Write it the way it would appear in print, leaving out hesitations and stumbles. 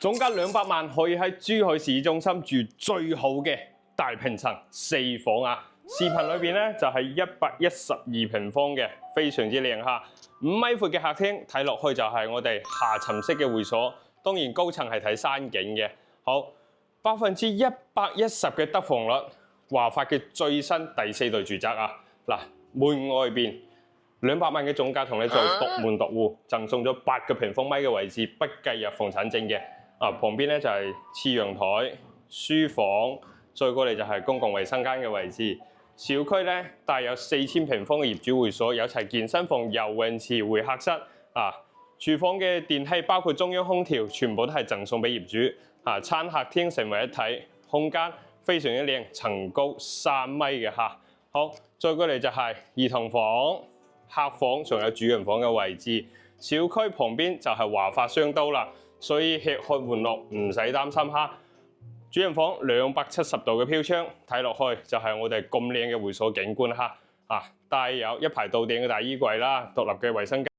總價200萬，可以喺珠海市中心住最好嘅大平層4房啊！視頻裏邊咧就係112平方嘅，非常之靚嚇。5米闊嘅客廳，睇落去就係我哋下沉式嘅會所。當然高層係睇山景嘅。好，110%嘅得房率，華發嘅最新第4代住宅啊！嗱，門外邊200萬嘅總價同你做獨門獨戶，贈送咗8個平方米嘅位置，不計入房產證嘅。旁邊咧就係次陽台、書房，再過嚟就係公共衛生間嘅位置。小區咧帶有4000平方嘅業主會所，有齊健身房、游泳池、會客室啊。廚房嘅電器包括中央空調，全部都係贈送俾業主啊。餐客廳成為一體，空間非常之靚，層高3米嘅嚇。好，再過嚟就係兒童房、客房，仲有主人房嘅位置。小區旁邊就係華發商都啦。所以吃喝玩樂唔使擔心哈。主人房270度嘅飄窗，睇落去就係我哋咁靚嘅會所景觀哈。帶有一排到頂嘅大衣櫃啦，獨立嘅衛生間。